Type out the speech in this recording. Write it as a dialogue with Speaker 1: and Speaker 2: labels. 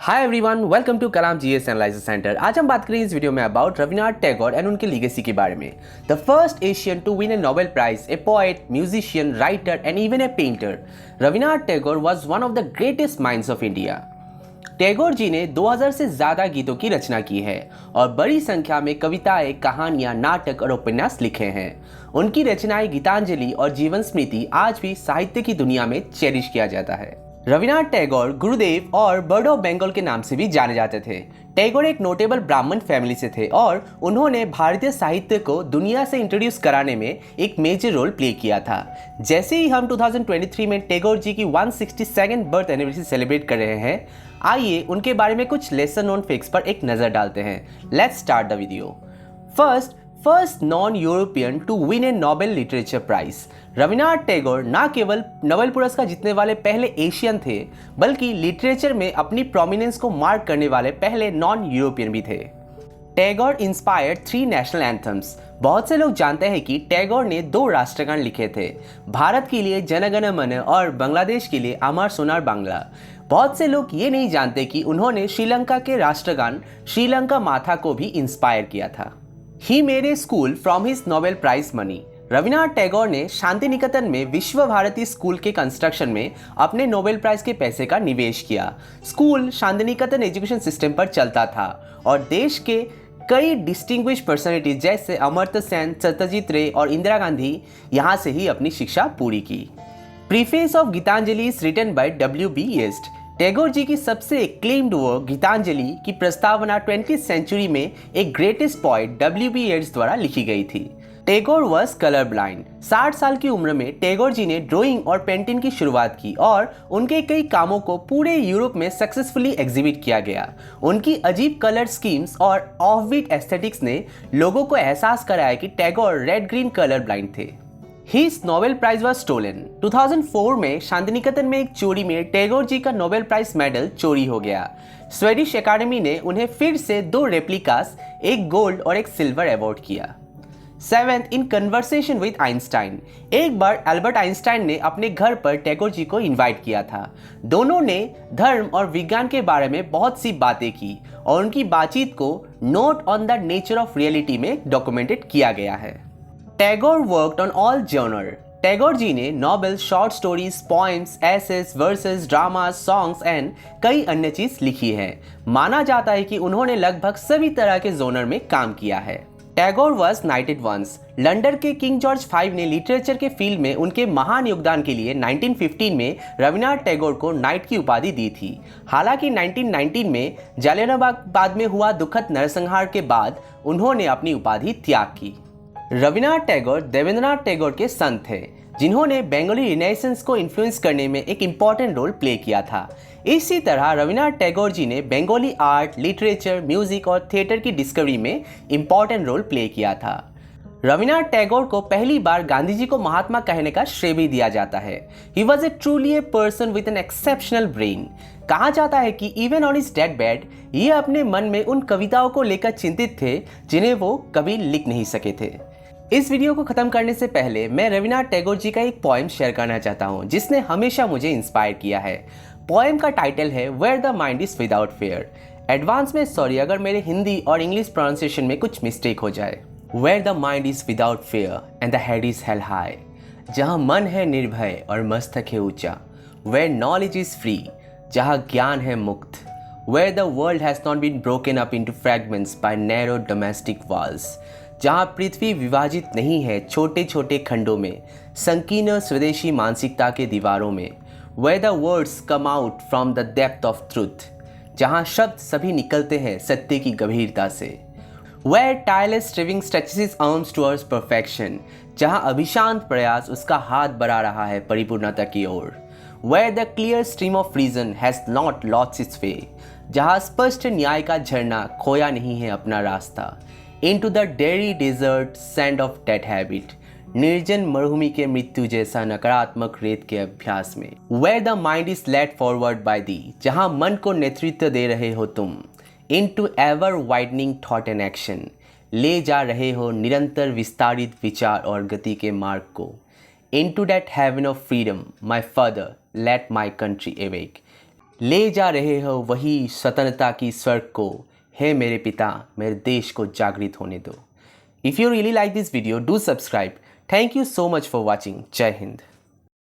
Speaker 1: Hi everyone, welcome to Kalam GS analysis centre. आज हम बात करेंगे इस वीडियो में अबाउट रविन्द्रनाथ टैगोर एंड उनके लीगेसी के बारे में। The first Asian to win a Nobel prize, a poet, musician, writer and even a painter, Rabindranath Tagore was one of the greatest minds of India. Tagore ji ने 2000 से ज़्यादा गीतों की रचना की है और बड़ी संख्या में कविताएं, कहानियां, नाटक और उपन्यास लिखे हैं। उनकी रचनाएं गीतांजलि और जीवन स्मृति आज भी साहित्य की दुनिया में चेरिश किया जाता है। रविन्द्रनाथ टैगोर गुरुदेव और बर्ड ऑफ बंगाल के नाम से भी जाने जाते थे। टैगोर एक नोटेबल ब्राह्मण फैमिली से थे और उन्होंने भारतीय साहित्य को दुनिया से इंट्रोड्यूस कराने में एक मेजर रोल प्ले किया था। जैसे ही हम 2023 में टैगोर जी की 162nd बर्थ एनिवर्सरी सेलिब्रेट कर रहे हैं, आइए उनके बारे में कुछ लेसर नोन फैक्ट्स पर एक नज़र डालते हैं। Let's start the video. First non European to win a Nobel literature prize. Rabindranath Tagore न केवल नोबेल पुरस्कार जीतने वाले पहले एशियन थे, बल्कि लिटरेचर में अपनी प्रोमिनेंस को मार्क करने वाले पहले नॉन यूरोपियन भी थे। Tagore inspired 3 national anthems. बहुत से लोग जानते हैं कि टैगोर ने 2 राष्ट्रगान लिखे थे, भारत के लिए जन गण मन और बांग्लादेश के लिए अमर सोनार बांग्ला। बहुत से लोग ये नहीं जानते कि उन्होंने श्रीलंका के राष्ट्रगान श्रीलंका माथा को भी इंस्पायर किया था। He made a school from his Nobel Prize money. Rabindranath Tagore ने शांति निकेतन में विश्व भारती स्कूल के कंस्ट्रक्शन में अपने नोबेल प्राइज के पैसे का निवेश किया। School Shanti Niketan education system पर चलता था और देश के कई डिस्टिंग्विश पर्सनैलिटीज जैसे अमर्त्य सेन, सत्यजीत रे और इंदिरा गांधी यहाँ से ही अपनी शिक्षा पूरी की। Preface of Gitanjali is written by W.B. Yeats। Tagore ji की सबसे एक्लेम्ड वर्क गीतांजलि की प्रस्तावना 20th सेंचुरी में एक ग्रेटेस्ट पोएट W.B. Yeats द्वारा लिखी गई थी। Tagore was colour blind. 60 साल की उम्र में टैगोर जी ने ड्राइंग और पेंटिंग की शुरुआत की और उनके कई कामों को पूरे यूरोप में सक्सेसफुली एग्जिबिट किया गया। उनकी अजीब कलर स्कीम्स और ऑफ बीट एस्थेटिक्स ने लोगों को एहसास कराया कि Tagore red green colour blind थे। His Nobel Prize was stolen। 2004 में शांतिनिकेतन में एक चोरी में टैगोर जी का नोबेल प्राइज मेडल चोरी हो गया। स्वीडिश एकेडमी ने उन्हें फिर से 2 रेप्लिकास, एक गोल्ड और एक सिल्वर अवार्ड किया। 7th in conversation with Einstein. एक बार एल्बर्ट आइंस्टाइन ने अपने घर पर टैगोर जी को इनवाइट किया था। दोनों ने धर्म और विज्ञान के बारे में बहुत सी बातें की और उनकी बातचीत को note on the nature of reality में डॉक्यूमेंटेड किया गया है। Tagore worked on all genre. Tagore ji ने novel, short stories, poems, essays, verses, dramas, songs and कई अन्य चीज लिखी है। माना जाता है कि उन्होंने लगभग सभी तरह के जोनर में काम किया है। Tagore was knighted once. London के किंग जॉर्ज V ने लिटरेचर के फील्ड में उनके महान योगदान के लिए 1915 में रविन्द्रनाथ टैगोर को नाइट की उपाधि दी थी। हालांकि 1919 में जालियनवाला में हुआ दुखद नरसंहार के बाद उन्होंने अपनी उपाधि त्याग की। रविन्द्रनाथ टैगोर देवेंद्रनाथ टैगोर के सन थे, जिन्होंने बंगाली रिनेसेंस को इन्फ्लुएंस करने में एक इम्पॉर्टेंट रोल प्ले किया था। इसी तरह रविन्द्रनाथ टैगोर जी ने बंगाली आर्ट, लिटरेचर, म्यूजिक और थिएटर की डिस्कवरी में इम्पॉर्टेंट रोल प्ले किया था। रविन्द्रनाथ टैगोर को पहली बार गांधी जी को महात्मा कहने का श्रेय भी दिया जाता है। He was a truly a person with an exceptional brain. कहा जाता है कि even on his death bed ये अपने मन में उन कविताओं को लेकर चिंतित थे जिन्हें वो कभी लिख नहीं सके थे। इस वीडियो को खत्म करने से पहले मैं रविन्द्रनाथ टैगोर जी का एक पोएम शेयर करना चाहता हूँ जिसने हमेशा मुझे इंस्पायर किया है। पोएम का टाइटल है where the mind is without fear. Advance में सॉरी अगर मेरे हिंदी और इंग्लिश प्रोनाउंसिएशन में कुछ मिस्टेक हो जाए। Where the mind is without fear and the head is held high. जहाँ मन है निर्भय और मस्तक है ऊंचा। वेयर नॉलेज इज फ्री, जहाँ ज्ञान है मुक्त। Where the world has not been broken up into fragments by narrow domestic walls. जहाँ पृथ्वी विभाजित नहीं है छोटे छोटे खंडों में, संकीर्ण स्वदेशी मानसिकता के दीवारों में। Where the words come out from the depth of truth। जहाँ शब्द सभी निकलते हैं सत्य की गंभीरता से। Where tireless striving stretches his arms towards perfection। जहाँ अभिशांत प्रयास उसका हाथ बढ़ा रहा है परिपूर्णता की ओर। Where the clear stream of reason has not lost its way। जहाँ स्पष्ट न्याय का झरना खोया नहीं है अपना रास्ता। Into the dreary desert sand of dead habit। निर्जन मरुभूमि के मृत्यु जैसा नकारात्मक रेत के अभ्यास में। Where the mind is led forward by thee। जहाँ मन को नेतृत्व दे रहे हो तुम। Into ever widening thought and action। ले जा रहे हो निरंतर विस्तारित विचार और गति के मार्ग को। Into that heaven of freedom, my father, let my country awake। ले जा रहे हो वही स्वतंत्रता की स्वर्ग को, हे मेरे पिता मेरे देश को जागृत होने दो। If you really like this video do subscribe. Thank you so much for watching. जय हिंद।